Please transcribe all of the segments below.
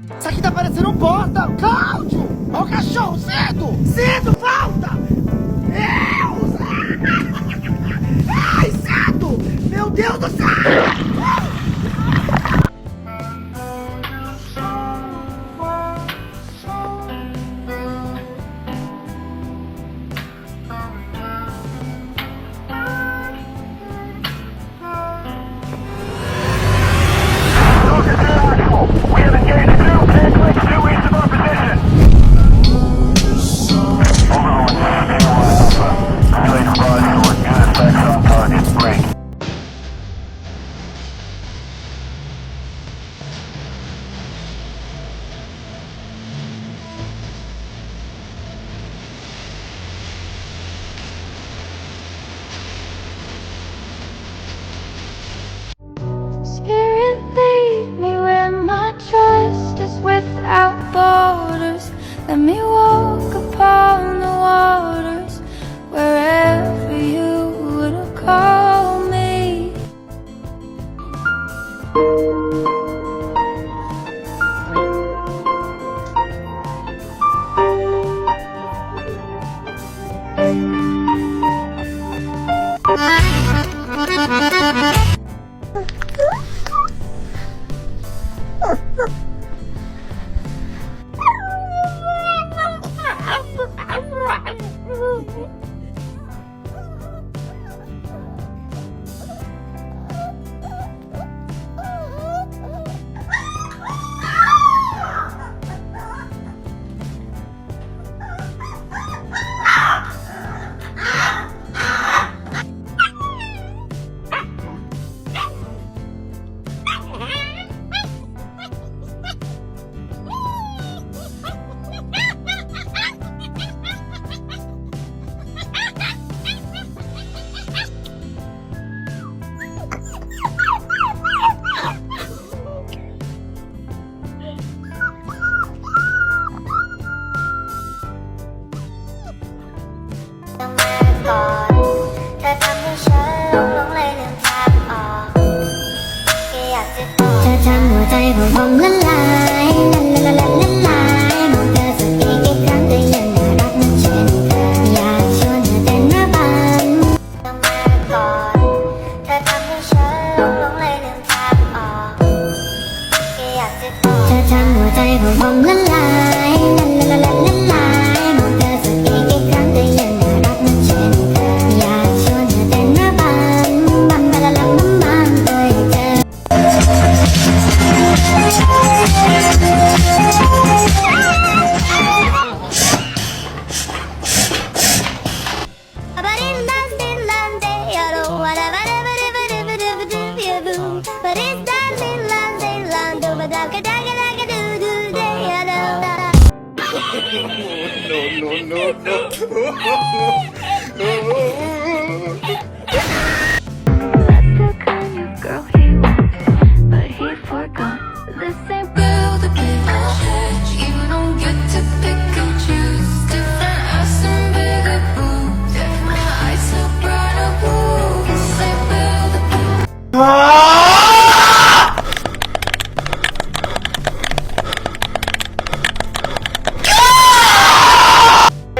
Isso aqui tá parecendo um porta! Cláudio! Ó o cachorro! Cedo! Cedo! Volta! Deus! Ai, cedo! Meu Deus do céu! Spirit, lead me where my trust is without borders. Let me walk upon the waters wherever you would call me.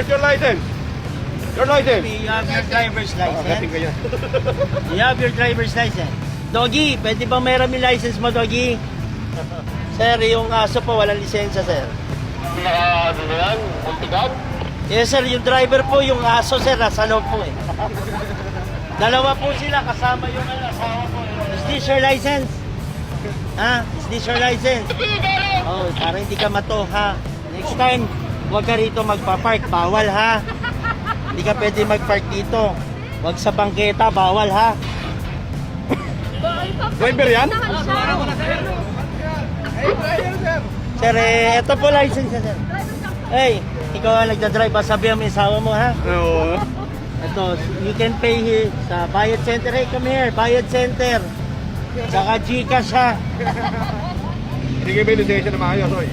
Your license? Your license? You have your driver's license. Ka yan. You have your driver's license. Doggy, pwede bang meron may license mo, Doggy? Sir, yung aso po, walang lisensya, sir. Ano na yan? Muntikan? Yes, sir, yung driver po, yung aso, sir, nasa loob po eh. Dalawa po sila, kasama yung asawa po. Is this your license? Ha? Is this your license? Oh, para hindi ka mato, ha? Next time, huwag ka rito magpa-park, bawal, ha? Hindi ka pwede mag-park dito. Huwag sa bangketa, bawal, ha? Driver yan? Sir, ito po license, sir. Hey, ikaw ang nagdadrive, sabihan mo yung asawa mo, ha? Oo. Ito, you can pay here sa Bayad Center. Hey, come here, Bayad Center. Saka Gcash, ha? Hindi kayo may lisensya na maayos, oy.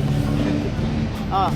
Ah.